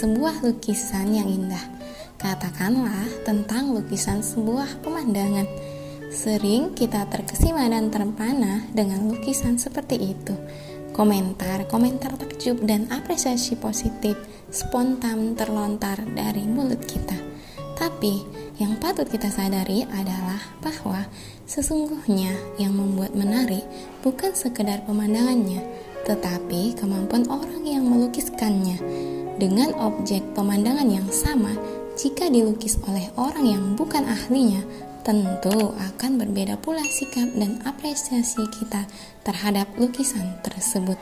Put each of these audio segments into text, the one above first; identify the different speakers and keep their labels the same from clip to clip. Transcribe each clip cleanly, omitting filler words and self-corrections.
Speaker 1: sebuah lukisan yang indah. Katakanlah tentang lukisan sebuah pemandangan. Sering kita terkesima dan terpana dengan lukisan seperti itu. Komentar takjub dan apresiasi positif spontan terlontar dari mulut kita. Tapi yang patut kita sadari adalah bahwa sesungguhnya yang membuat menarik bukan sekedar pemandangannya, tetapi kemampuan orang yang melukiskannya. Dengan objek pemandangan yang sama, jika dilukis oleh orang yang bukan ahlinya, tentu akan berbeda pula sikap dan apresiasi kita terhadap lukisan tersebut.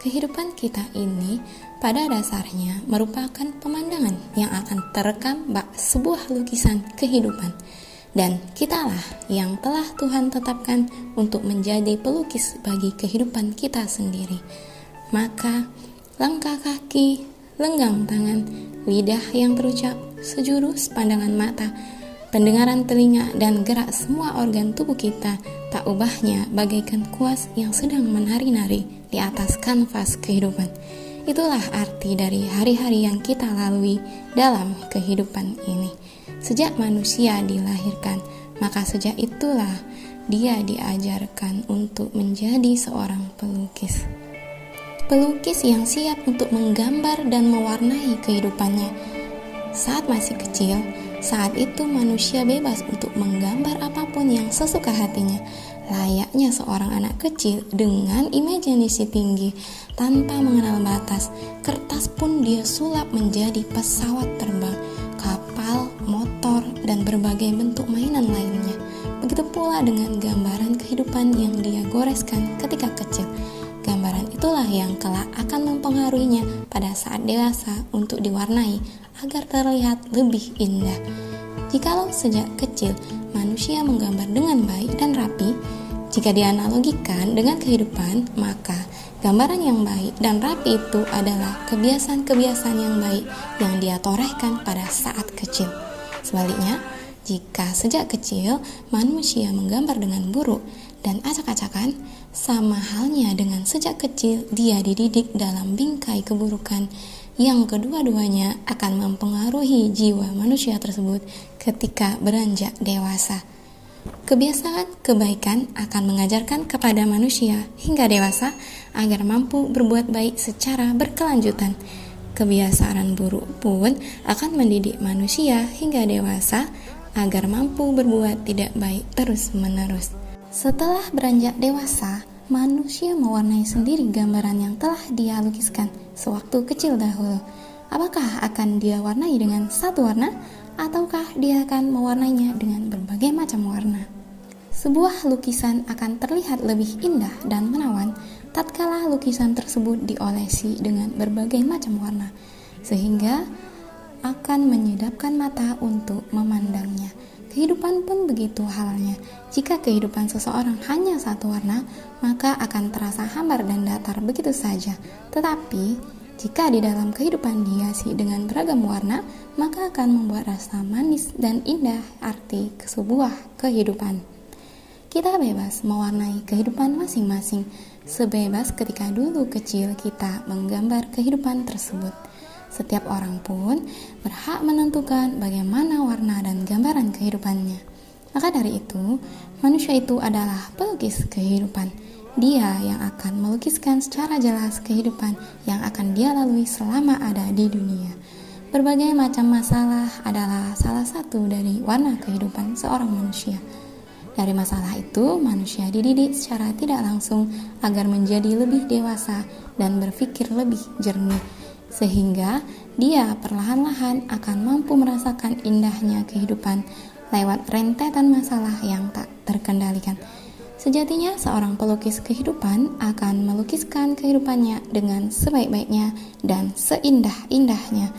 Speaker 1: Kehidupan kita ini pada dasarnya merupakan pemandangan yang akan terekam bak sebuah lukisan kehidupan. Dan kitalah yang telah Tuhan tetapkan untuk menjadi pelukis bagi kehidupan kita sendiri. Maka langkah kaki, lenggang tangan, lidah yang terucap, sejurus pandangan mata, pendengaran telinga, dan gerak semua organ tubuh kita tak ubahnya bagaikan kuas yang sedang menari-nari di atas kanvas kehidupan. Itulah arti dari hari-hari yang kita lalui dalam kehidupan ini. Sejak manusia dilahirkan, maka sejak itulah dia diajarkan untuk menjadi seorang pelukis. Pelukis yang siap untuk menggambar dan mewarnai kehidupannya. Saat masih kecil, saat itu manusia bebas untuk menggambar apapun yang sesuka hatinya, layaknya seorang anak kecil dengan imajinasi tinggi tanpa mengenal batas. Kertas pun dia sulap menjadi pesawat terbang, kapal, motor, dan berbagai bentuk mainan lainnya. Begitu pula dengan gambaran kehidupan yang dia goreskan ketika kecil. Gambaran itulah yang kelak akan mempengaruhinya pada saat dewasa untuk diwarnai agar terlihat lebih indah. Jikalau sejak kecil manusia menggambar dengan baik dan rapi, jika dianalogikan dengan kehidupan, maka gambaran yang baik dan rapi itu adalah kebiasaan-kebiasaan yang baik yang dia torehkan pada saat kecil. Sebaliknya, jika sejak kecil manusia menggambar dengan buruk dan acak-acakan, sama halnya dengan sejak kecil dia dididik dalam bingkai keburukan yang kedua-duanya akan mempengaruhi jiwa manusia tersebut ketika beranjak dewasa. Kebiasaan kebaikan akan mengajarkan kepada manusia hingga dewasa agar mampu berbuat baik secara berkelanjutan. Kebiasaan buruk pun akan mendidik manusia hingga dewasa agar mampu berbuat tidak baik terus-menerus. Setelah beranjak dewasa, manusia mewarnai sendiri gambaran yang telah dia lukiskan sewaktu kecil dahulu. Apakah akan dia warnai dengan satu warna, ataukah dia akan mewarnainya dengan berbagai macam warna? Sebuah lukisan akan terlihat lebih indah dan menawan tatkala lukisan tersebut diolesi dengan berbagai macam warna, sehingga akan menyedapkan mata untuk memandangnya. Kehidupan pun begitu halnya. Jika kehidupan seseorang hanya satu warna, maka akan terasa hambar dan datar begitu saja. Tetapi, jika di dalam kehidupan dihiasi dengan beragam warna, maka akan membuat rasa manis dan indah arti sebuah kehidupan. Kita bebas mewarnai kehidupan masing-masing, sebebas ketika dulu kecil kita menggambar kehidupan tersebut. Setiap orang pun berhak menentukan bagaimana warna dan gambaran kehidupannya. Maka dari itu, manusia itu adalah pelukis kehidupan. Dia yang akan melukiskan secara jelas kehidupan yang akan dia lalui selama ada di dunia. Berbagai macam masalah adalah salah satu dari warna kehidupan seorang manusia. Dari masalah itu, manusia dididik secara tidak langsung agar menjadi lebih dewasa dan berpikir lebih jernih, sehingga dia perlahan-lahan akan mampu merasakan indahnya kehidupan lewat rentetan masalah yang tak terkendalikan. Sejatinya seorang pelukis kehidupan akan melukiskan kehidupannya dengan sebaik-baiknya dan seindah-indahnya,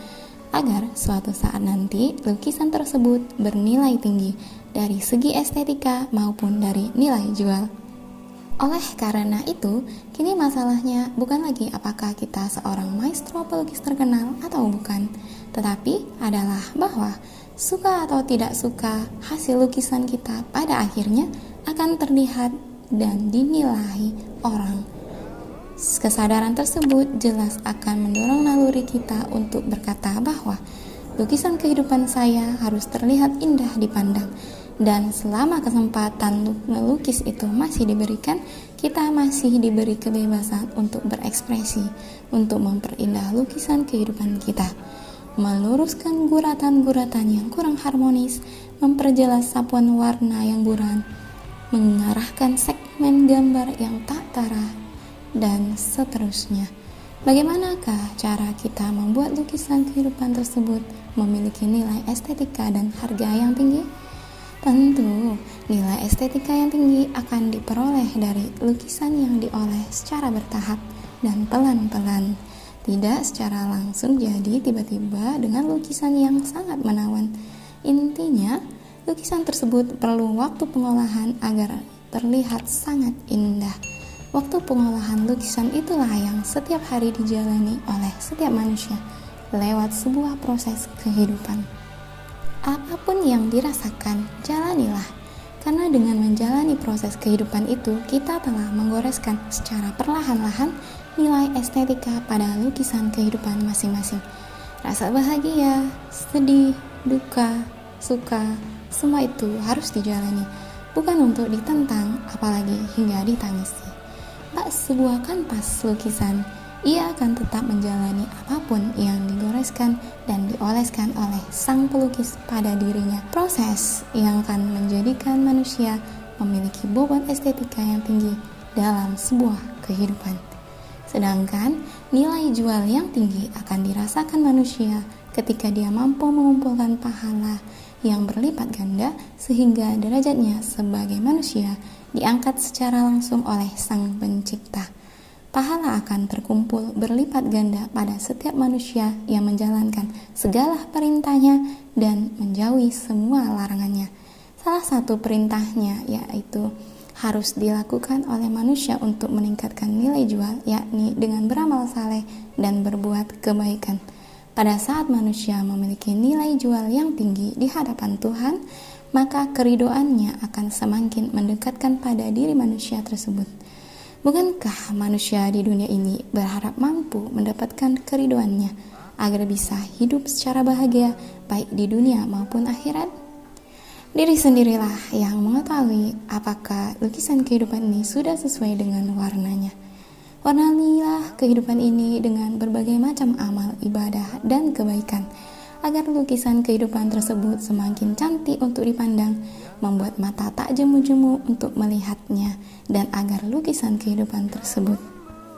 Speaker 1: agar suatu saat nanti lukisan tersebut bernilai tinggi dari segi estetika maupun dari nilai jual. Oleh karena itu, kini masalahnya bukan lagi apakah kita seorang maestro pelukis terkenal atau bukan, tetapi adalah bahwa suka atau tidak suka, hasil lukisan kita pada akhirnya akan terlihat dan dinilai orang. Kesadaran tersebut jelas akan mendorong naluri kita untuk berkata bahwa lukisan kehidupan saya harus terlihat indah dipandang, dan selama kesempatan melukis itu masih diberikan, kita masih diberi kebebasan untuk berekspresi, untuk memperindah lukisan kehidupan kita, meluruskan guratan-guratan yang kurang harmonis, memperjelas sapuan warna yang buram, mengarahkan segmen gambar yang tak terarah, dan seterusnya. Bagaimanakah cara kita membuat lukisan kehidupan tersebut memiliki nilai estetika dan harga yang tinggi? Tentu, nilai estetika yang tinggi akan diperoleh dari lukisan yang diolah secara bertahap dan pelan-pelan, tidak secara langsung jadi tiba-tiba dengan lukisan yang sangat menawan. Intinya, lukisan tersebut perlu waktu pengolahan agar terlihat sangat indah. Waktu pengolahan lukisan itulah yang setiap hari dijalani oleh setiap manusia lewat sebuah proses kehidupan. Apapun yang dirasakan, jalanilah. Karena dengan menjalani proses kehidupan itu, kita telah menggoreskan secara perlahan-lahan nilai estetika pada lukisan kehidupan masing-masing. Rasa bahagia, sedih, duka, suka, semua itu harus dijalani, bukan untuk ditentang, apalagi hingga ditangisi. Tak sebuah kanvas lukisan, ia akan tetap menjalani apapun yang digoreskan dan dioleskan oleh sang pelukis pada dirinya. Proses yang akan menjadikan manusia memiliki bobot estetika yang tinggi dalam sebuah kehidupan. Sedangkan nilai jual yang tinggi akan dirasakan manusia ketika dia mampu mengumpulkan pahala yang berlipat ganda sehingga derajatnya sebagai manusia diangkat secara langsung oleh Sang Pencipta. Pahala akan terkumpul berlipat ganda pada setiap manusia yang menjalankan segala perintahnya dan menjauhi semua larangannya. Salah satu perintahnya yaitu harus dilakukan oleh manusia untuk meningkatkan nilai jual, yakni dengan beramal saleh dan berbuat kebaikan. Pada saat manusia memiliki nilai jual yang tinggi di hadapan Tuhan, maka keridoannya akan semakin mendekatkan pada diri manusia tersebut. Bukankah manusia di dunia ini berharap mampu mendapatkan keridoannya agar bisa hidup secara bahagia baik di dunia maupun akhirat? Diri sendirilah yang mengetahui apakah lukisan kehidupan ini sudah sesuai dengan warnanya. Warnailah kehidupan ini dengan berbagai macam amal, ibadah, dan kebaikan, agar lukisan kehidupan tersebut semakin cantik untuk dipandang, membuat mata tak jemu-jemu untuk melihatnya, dan agar lukisan kehidupan tersebut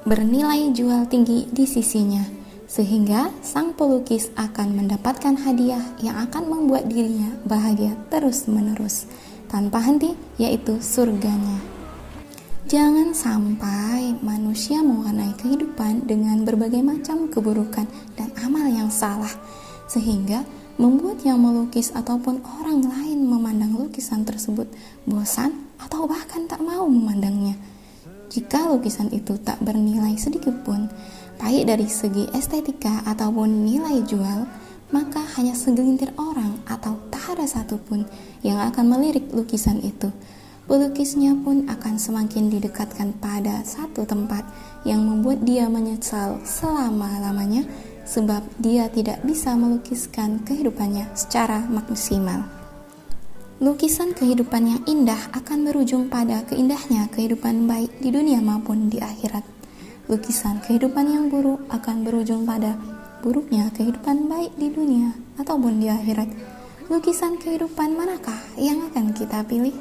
Speaker 1: bernilai jual tinggi di sisinya, sehingga sang pelukis akan mendapatkan hadiah yang akan membuat dirinya bahagia terus-menerus, tanpa henti, yaitu surganya. Jangan sampai manusia mewarnai kehidupan dengan berbagai macam keburukan dan amal yang salah, sehingga membuat yang melukis ataupun orang lain memandang lukisan tersebut bosan atau bahkan tak mau memandangnya. Jika lukisan itu tak bernilai sedikit pun, baik dari segi estetika ataupun nilai jual, maka hanya segelintir orang atau tak ada satupun yang akan melirik lukisan itu. Pelukisnya pun akan semakin didekatkan pada satu tempat yang membuat dia menyesal selama-lamanya, sebab dia tidak bisa melukiskan kehidupannya secara maksimal. Lukisan kehidupan yang indah akan berujung pada keindahnya kehidupan baik di dunia maupun di akhirat. Lukisan kehidupan yang buruk akan berujung pada buruknya kehidupan baik di dunia ataupun di akhirat. Lukisan kehidupan manakah yang akan kita pilih?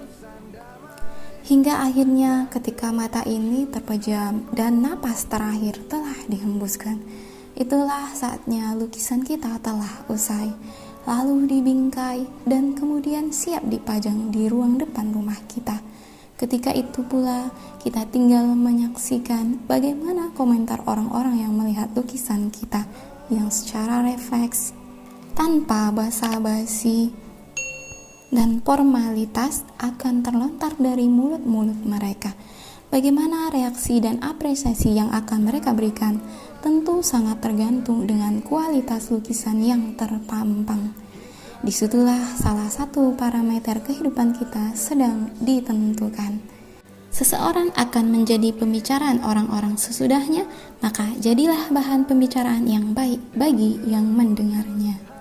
Speaker 1: Hingga akhirnya ketika mata ini terpejam dan napas terakhir telah dihembuskan, itulah saatnya lukisan kita telah usai, lalu dibingkai dan kemudian siap dipajang di ruang depan rumah kita. Ketika itu pula kita tinggal menyaksikan bagaimana komentar orang-orang yang melihat lukisan kita yang secara refleks, tanpa basa-basi dan formalitas akan terlontar dari mulut-mulut mereka. Bagaimana reaksi dan apresiasi yang akan mereka berikan tentu sangat tergantung dengan kualitas lukisan yang terpampang. Disitulah salah satu parameter kehidupan kita sedang ditentukan. seseorang akan menjadi pembicaraan orang-orang sesudahnya, maka jadilah bahan pembicaraan yang baik bagi yang mendengarnya.